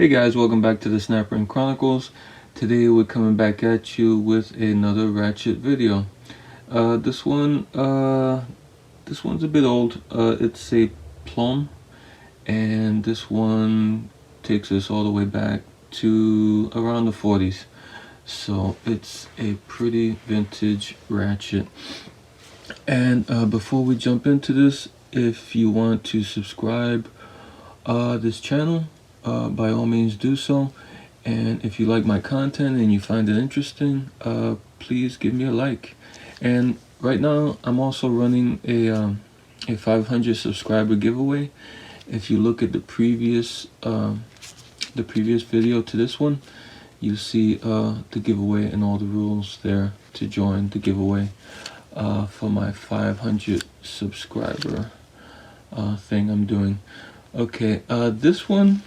Hey guys, welcome back to the Snapper and Chronicles. Today we're coming back at you with another Ratchet video. This one's a bit old. It's a Plomb, and this one takes us all the way back to around the 40s. So it's a pretty vintage Ratchet. And before we jump into this, if you want to subscribe this channel, by all means do so. And if you like my content and you find it interesting, please give me a like. And right now I'm also running a 500 subscriber giveaway. If you look at the previous video to this one, you see the giveaway and all the rules there to join the giveaway for my 500 subscriber thing I'm doing. Okay, this one,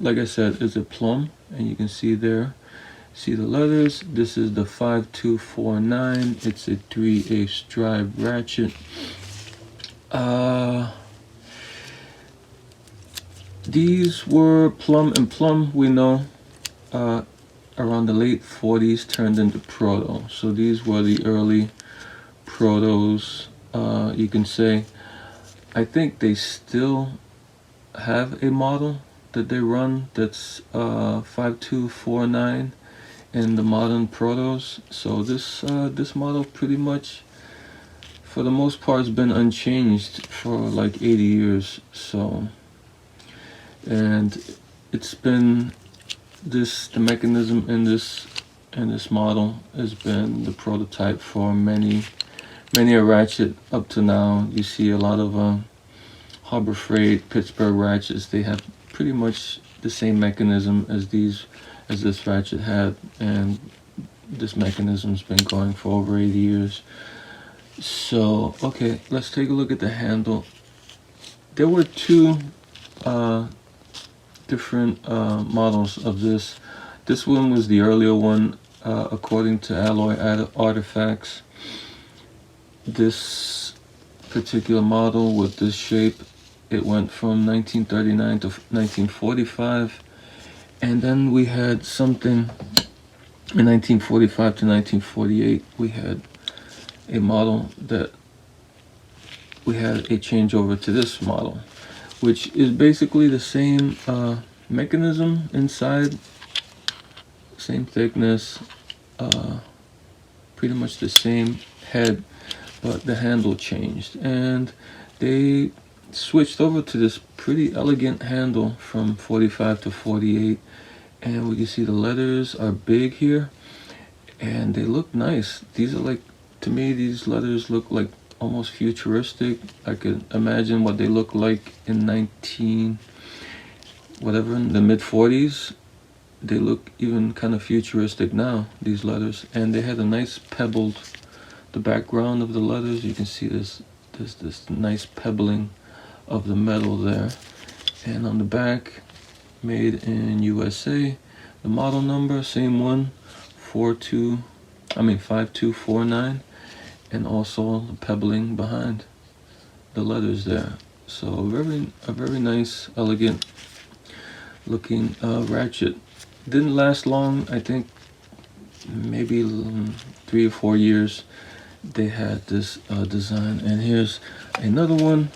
like I said, is a Plomb, and you can see there, see the letters. This is the 5249. It's a 3/8 drive ratchet. These were Plomb, we know, around the late 40s turned into Proto. So these were the early Protos, you can say. I think they still have a model that they run that's 5249 in the modern Protos. So this model pretty much, for the most part, has been unchanged for like 80 years. So, and it's been the mechanism in this model has been the prototype for many a Ratchet up to now. You see a lot of Harbor Freight, Pittsburgh Ratchets. They have pretty much the same mechanism as this Ratchet had, and this mechanism's been going for over 80 years. So okay, let's take a look at the handle. There were two different models of this. This one was the earlier one, according to Alloy Artifacts. This particular model with this shape, it went from 1939 to 1945, and then we had something in 1945 to 1948. We had a model that we had a changeover to this model, which is basically the same mechanism inside, same thickness, pretty much the same head, but the handle changed, and they switched over to this pretty elegant handle from 45 to 48, and we can see the letters are big here and they look nice. These are like, to me, these letters look like almost futuristic. I could imagine what they look like in in the mid 40s. They look even kind of futuristic now, these letters, and they had a nice pebbled, the background of the letters, you can see this nice pebbling of the metal there. And on the back, made in USA, the model number, same one, 5249, and also the pebbling behind the letters there. So a very nice, elegant looking Ratchet. Didn't last long. I think maybe 3 or 4 years they had this design. And here's another one.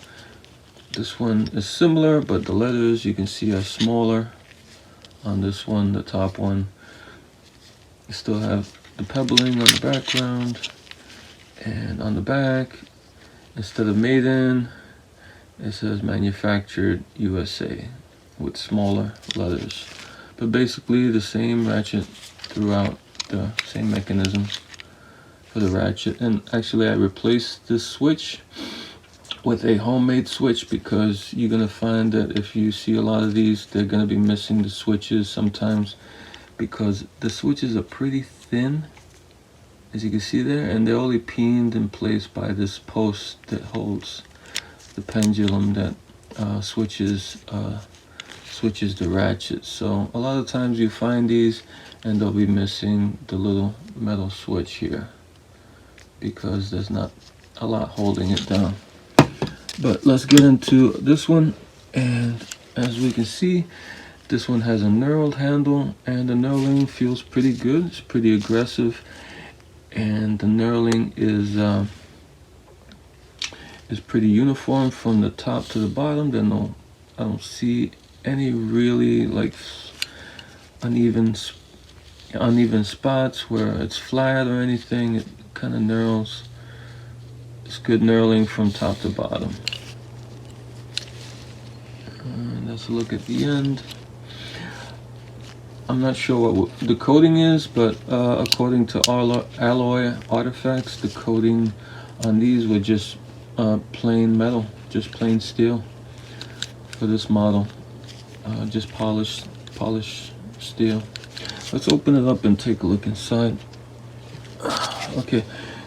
This one is similar, but the letters you can see are smaller on this one, the top one. You still have the pebbling on the background, and on the back, instead of made in, it says manufactured USA with smaller letters. But basically the same Ratchet throughout, the same mechanism for the Ratchet. And actually I replaced this switch with a homemade switch, because you're gonna find that if you see a lot of these, they're gonna be missing the switches sometimes, because the switches are pretty thin, as you can see there, and they're only pinned in place by this post that holds the pendulum that switches the Ratchet. So a lot of times you find these and they'll be missing the little metal switch here, because there's not a lot holding it down. But let's get into this one, and as we can see, This one has a knurled handle, and the knurling feels pretty good. It's pretty aggressive, and the knurling is pretty uniform from the top to the bottom. I don't see any really like uneven spots where it's flat or anything. It kind of knurls. It's good knurling from top to bottom. And let's look at the end. I'm not sure what the coating is, but according to alloy artifacts, the coating on these were just plain metal, just plain steel for this model. Just polished steel. Let's open it up and take a look inside. Okay,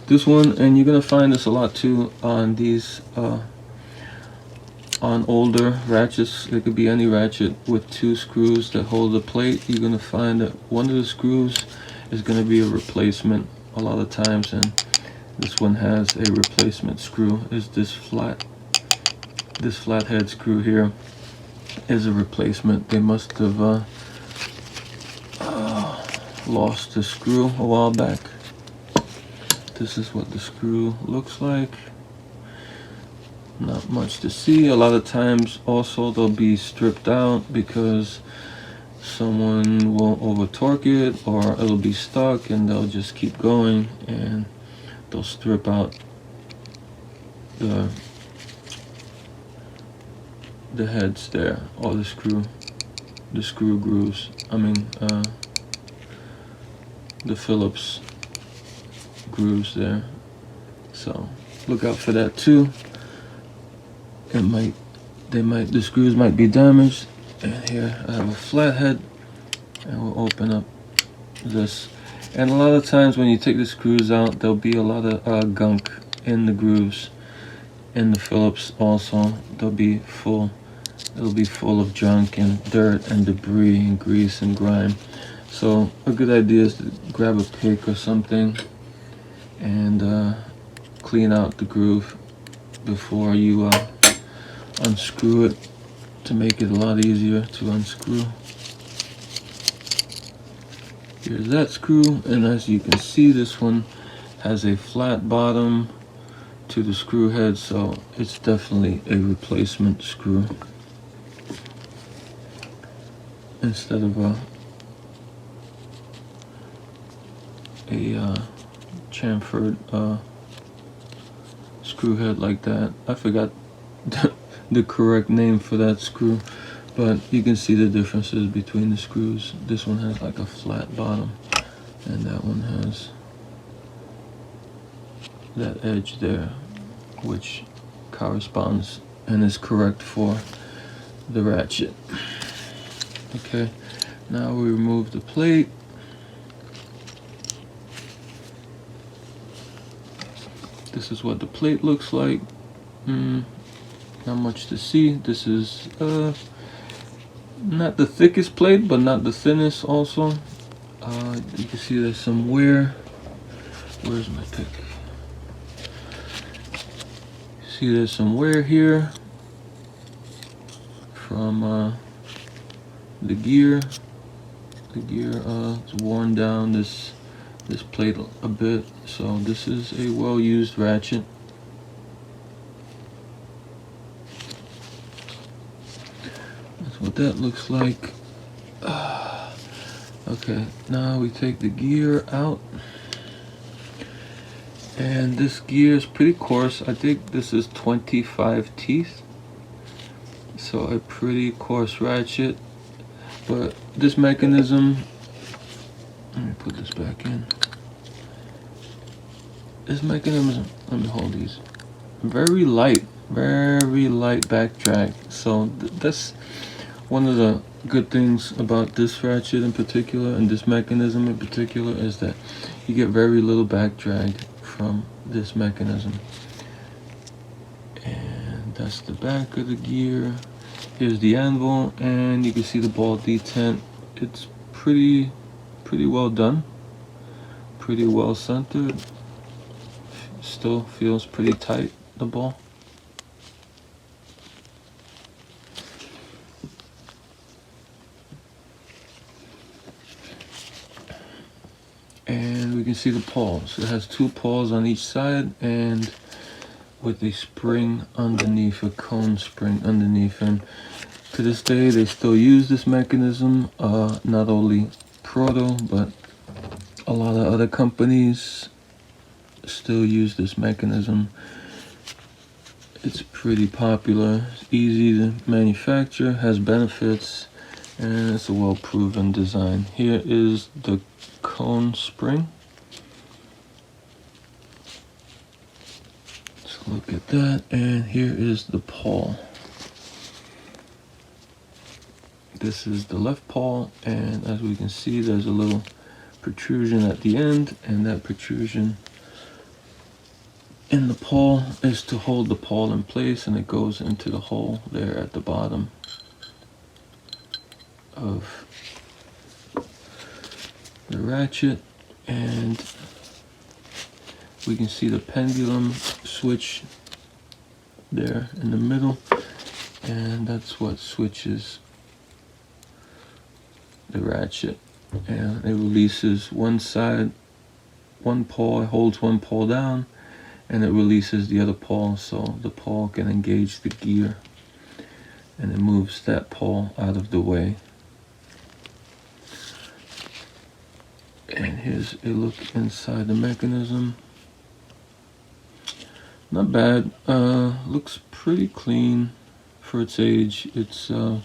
this one, and you're gonna find this a lot too on these on older ratchets. It could be any ratchet with two screws that hold the plate. You're gonna find that one of the screws is gonna be a replacement a lot of times, and this one has a replacement screw. Is this flathead screw here is a replacement. They must have lost the screw a while back. This is what the screw looks like. Not much to see. A lot of times also they'll be stripped out because someone will over torque it, or it'll be stuck and they'll just keep going, and they'll strip out the heads there, or the screw grooves. I mean the Phillips grooves there. So look out for that too. The screws might be damaged. And here I have a flathead, and we'll open up this. And a lot of times when you take the screws out, there'll be a lot of gunk in the grooves. In the Phillips also, it'll be full of junk and dirt and debris and grease and grime. So a good idea is to grab a pick or something and clean out the groove before you unscrew it, to make it a lot easier to unscrew. Here's that screw, and as you can see, this one has a flat bottom to the screw head, so it's definitely a replacement screw instead of a chamfered screw head like that. I forgot the correct name for that screw, but you can see the differences between the screws. This one has like a flat bottom, and that one has that edge there, which corresponds and is correct for the ratchet. Okay, now we remove the plate. This is what the plate looks like. Not much to see. This is not the thickest plate, but not the thinnest also. You can see there's some wear. Where's my pick? See there's some wear here from the gear. The gear it's worn down this plate a bit. So this is a well-used ratchet. That's what that looks like. Okay, now we take the gear out. And this gear is pretty coarse. I think this is 25 teeth. So a pretty coarse ratchet. But this mechanism, let me put this back in. This mechanism, let me hold these. Very light back drag. So that's one of the good things about this ratchet in particular, and this mechanism in particular, is that you get very little back drag from this mechanism. And that's the back of the gear. Here's the anvil, and you can see the ball detent. It's pretty well done, pretty well centered. Still feels pretty tight, the ball. And we can see the pawls. It has 2 pawls on each side and with a spring underneath, a cone spring underneath. And to this day, they still use this mechanism. Not only Proto, but a lot of other companies still use this mechanism. It's pretty popular, it's easy to manufacture, has benefits, and it's a well-proven design. Here is the cone spring. Let's look at that, and here is the pawl. This is the left pawl, and as we can see, there's a little protrusion at the end, and that protrusion in the pawl is to hold the pawl in place, and it goes into the hole there at the bottom of the ratchet. And we can see the pendulum switch there in the middle, and that's what switches the ratchet. And it releases one side, one paw, it holds one paw down, and it releases the other paw, so the paw can engage the gear, and it moves that paw out of the way. And here's a look inside the mechanism. Not bad. Looks pretty clean for its age. It's the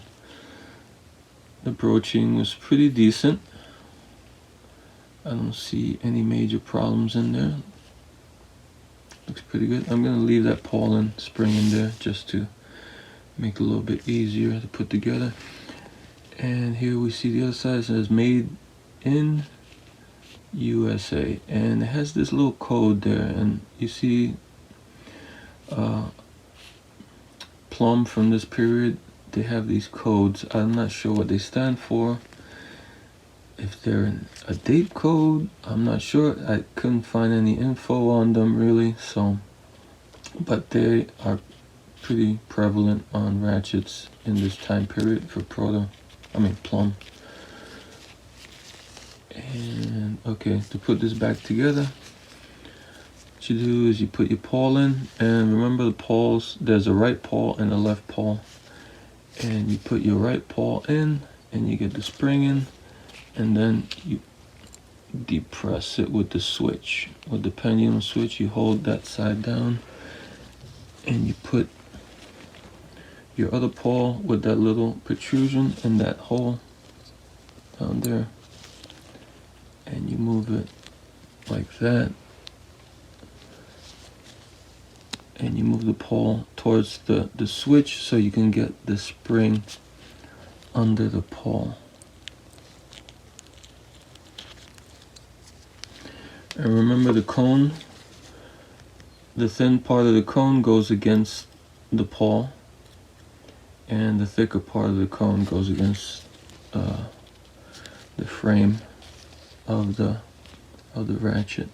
broaching was pretty decent. I don't see any major problems in there. Looks pretty good. I'm gonna leave that pawl and spring in there just to make it a little bit easier to put together. And here we see the other side. It says made in USA, and it has this little code there, and you see Plomb from this period, they have these codes. I'm not sure what they stand for. If they're a date code, I'm not sure. I couldn't find any info on them really, so, but they are pretty prevalent on ratchets in this time period for Plomb. And okay, to put this back together, what you do is you put your pawl in, and remember the pawls, there's a right pawl and a left pawl, and you put your right paw in and you get the spring in, and then you depress it with the switch, with the pendulum switch. You hold that side down and you put your other paw with that little protrusion in that hole down there, and you move it like that, and you move the paw towards the switch so you can get the spring under the paw. And remember the cone, the thin part of the cone goes against the paw, and the thicker part of the cone goes against the frame of the ratchet.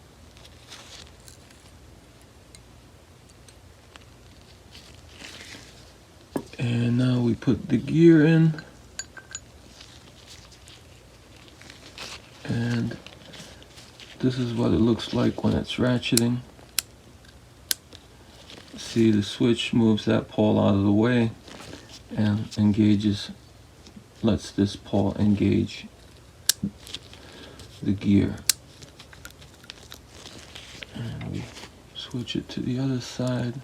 And now we put the gear in, and this is what it looks like when it's ratcheting. See, the switch moves that pawl out of the way and engages, lets this paw engage the gear. And we switch it to the other side,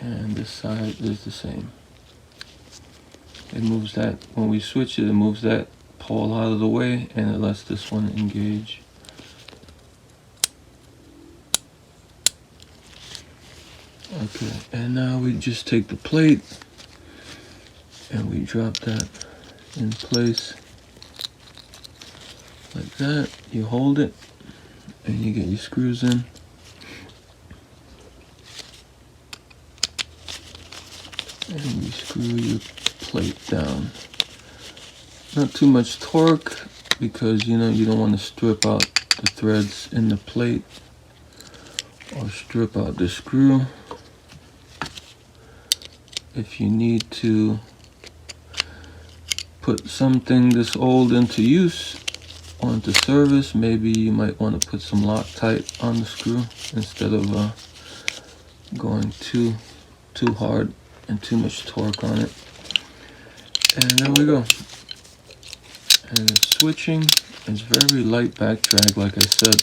and this side is the same. It moves that, when we switch it, it moves that pawl out of the way, and it lets this one engage. Okay, and now we just take the plate and we drop that in place like that. You hold it and you get your screws in. And you screw your plate down. Not too much torque, because you don't want to strip out the threads in the plate or strip out the screw. If you need to put something this old into use, on to service, maybe you might want to put some Loctite on the screw instead of going too hard and too much torque on it. And there we go. And it's switching. It's very light back drag, like I said.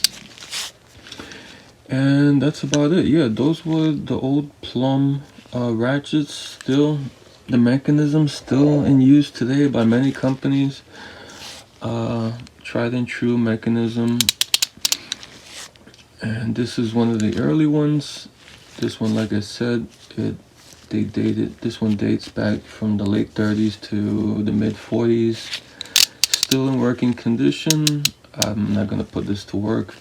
And that's about it. Yeah, those were the old Plomb ratchets. Still, the mechanism still in use today by many companies. Tried and true mechanism. And this is one of the early ones. This one, like I said, this one dates back from the late 30s to the mid 40s. Still in working condition. I'm not gonna put this to work,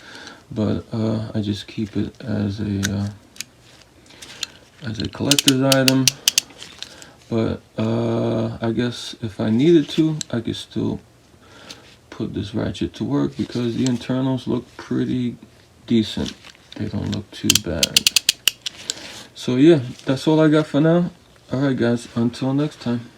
but I just keep it as a collector's item. But I guess if I needed to, I could still put this ratchet to work because the internals look pretty decent. They don't look too bad. So yeah, that's all I got for now. Alright guys, until next time.